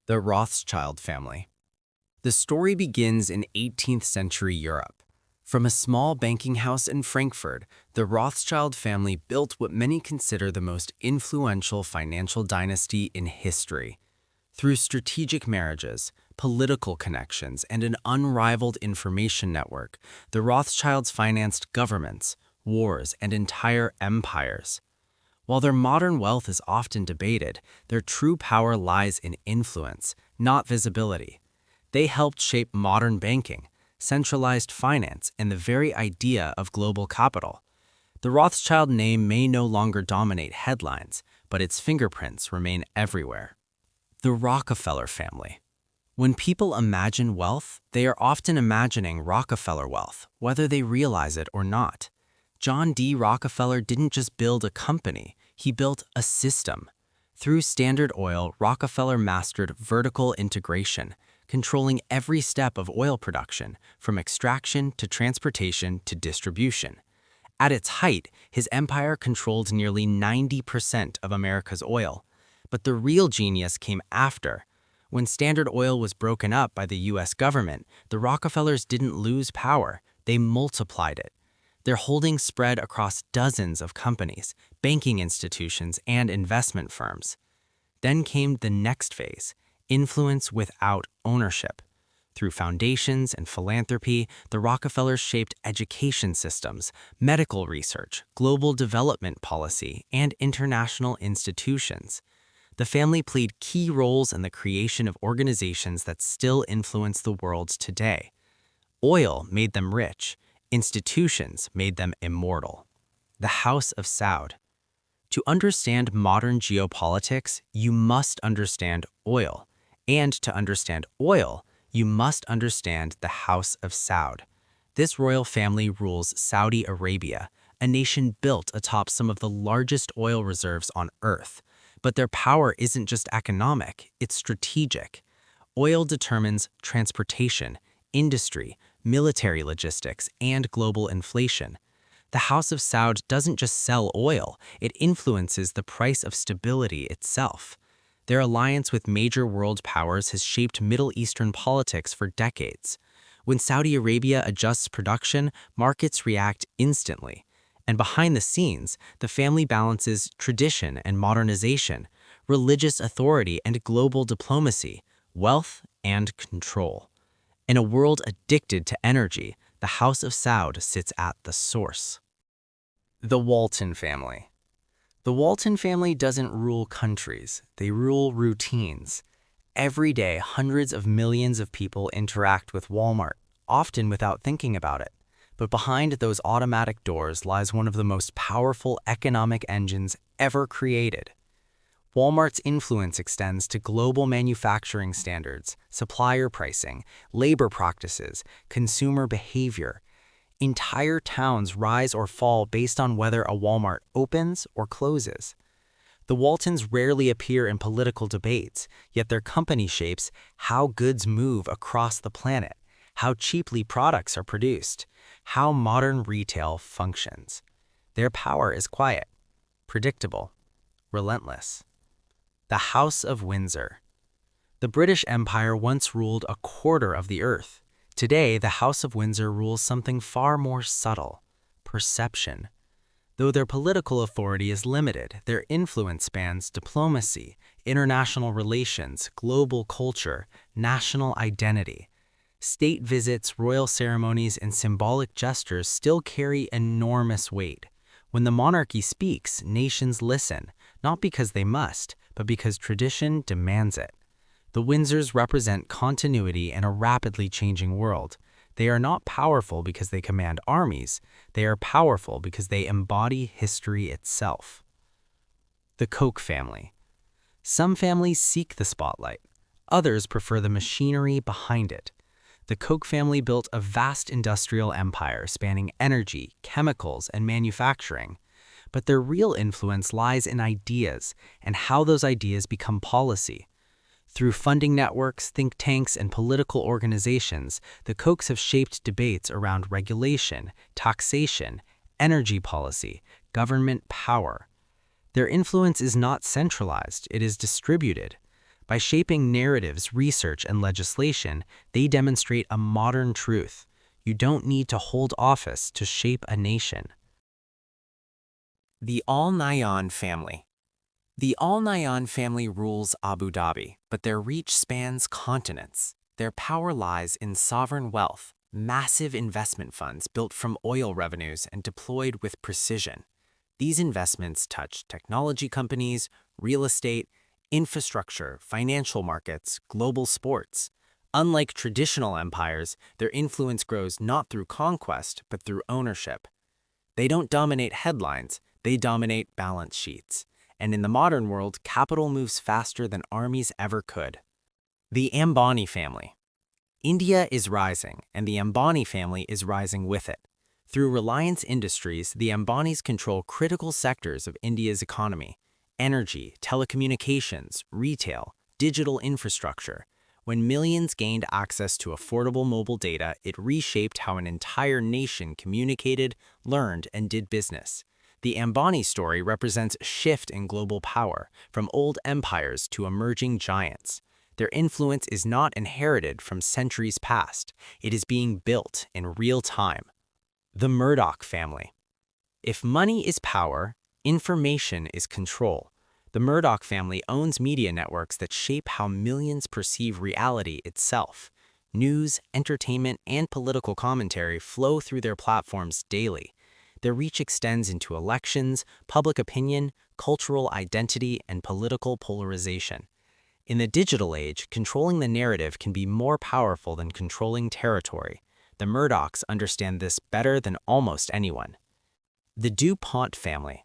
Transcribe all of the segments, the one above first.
The Rothschild family. The story begins in 18th century Europe. From a small banking house in Frankfurt, the Rothschild family built what many consider the most influential financial dynasty in history. Through strategic marriages, political connections, and an unrivaled information network, the Rothschilds financed governments, wars, and entire empires. While their modern wealth is often debated, their true power lies in influence, not visibility. They helped shape modern banking, centralized finance, and the very idea of global capital. The Rothschild name may no longer dominate headlines, but its fingerprints remain everywhere. The Rockefeller Family. When people imagine wealth, they are often imagining Rockefeller wealth, whether they realize it or not. John D. Rockefeller didn't just build a company, he built a system. Through Standard Oil, Rockefeller mastered vertical integration, controlling every step of oil production, from extraction to transportation to distribution. At its height, his empire controlled nearly 90% of America's oil. But the real genius came after. When Standard Oil was broken up by the U.S. government, the Rockefellers didn't lose power, they multiplied it. Their holdings spread across dozens of companies, banking institutions, and investment firms. Then came the next phase, influence without ownership. Through foundations and philanthropy, the Rockefellers shaped education systems, medical research, global development policy, and international institutions. The family played key roles in the creation of organizations that still influence the world today. Oil made them rich. Institutions made them immortal. The House of Saud. To understand modern geopolitics, you must understand oil. And to understand oil, you must understand the House of Saud. This royal family rules Saudi Arabia, a nation built atop some of the largest oil reserves on Earth. But their power isn't just economic, it's strategic. Oil determines transportation, industry, military logistics, and global inflation. The House of Saud doesn't just sell oil, it influences the price of stability itself. Their alliance with major world powers has shaped Middle Eastern politics for decades. When Saudi Arabia adjusts production, markets react instantly. And behind the scenes, the family balances tradition and modernization, religious authority and global diplomacy, wealth and control. In a world addicted to energy, the House of Saud sits at the source. The Walton Family. The Walton family doesn't rule countries, they rule routines. Every day, hundreds of millions of people interact with Walmart, often without thinking about it. But behind those automatic doors lies one of the most powerful economic engines ever created. Walmart's influence extends to global manufacturing standards, supplier pricing, labor practices, consumer behavior. Entire towns rise or fall based on whether a Walmart opens or closes. The Waltons rarely appear in political debates, yet their company shapes how goods move across the planet, how cheaply products are produced, how modern retail functions. Their power is quiet, predictable, relentless. The House of Windsor. The British Empire once ruled a quarter of the earth. Today, the House of Windsor rules something far more subtle, perception. Though their political authority is limited, their influence spans diplomacy, international relations, global culture, national identity. State visits, royal ceremonies, and symbolic gestures still carry enormous weight. When the monarchy speaks, nations listen, not because they must, but because tradition demands it. The Windsors represent continuity in a rapidly changing world. They are not powerful because they command armies. They are powerful because they embody history itself. The Koch Family. Some families seek the spotlight. Others prefer the machinery behind it. The Koch family built a vast industrial empire spanning energy, chemicals, and manufacturing. But their real influence lies in ideas and how those ideas become policy. Through funding networks, think tanks, and political organizations, the Kochs have shaped debates around regulation, taxation, energy policy, government power. Their influence is not centralized, it is distributed. By shaping narratives, research, and legislation, they demonstrate a modern truth. You don't need to hold office to shape a nation. The Al Nahyan Family. The Al Nahyan family rules Abu Dhabi, but their reach spans continents. Their power lies in sovereign wealth, massive investment funds built from oil revenues and deployed with precision. These investments touch technology companies, real estate, infrastructure, financial markets, global sports. Unlike traditional empires, their influence grows not through conquest, but through ownership. They don't dominate headlines, they dominate balance sheets. And in the modern world, capital moves faster than armies ever could. The Ambani Family. India is rising, and the Ambani family is rising with it. Through Reliance Industries, the Ambanis control critical sectors of India's economy: energy, telecommunications, retail, digital infrastructure. When millions gained access to affordable mobile data, it reshaped how an entire nation communicated, learned, and did business. The Ambani story represents a shift in global power, from old empires to emerging giants. Their influence is not inherited from centuries past. It is being built in real time. The Murdoch Family. If money is power, information is control. The Murdoch family owns media networks that shape how millions perceive reality itself. News, entertainment, and political commentary flow through their platforms daily. Their reach extends into elections, public opinion, cultural identity, and political polarization. In the digital age, controlling the narrative can be more powerful than controlling territory. The Murdochs understand this better than almost anyone. The Pont Family.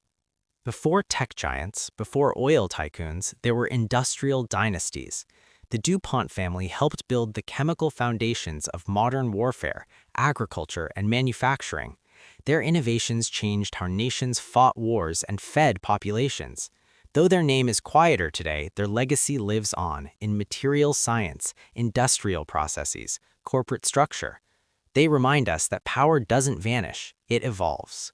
Before tech giants, before oil tycoons, there were industrial dynasties. The DuPont family helped build the chemical foundations of modern warfare, agriculture, and manufacturing. Their innovations changed how nations fought wars and fed populations. Though their name is quieter today, their legacy lives on in material science, industrial processes, corporate structure. They remind us that power doesn't vanish, it evolves.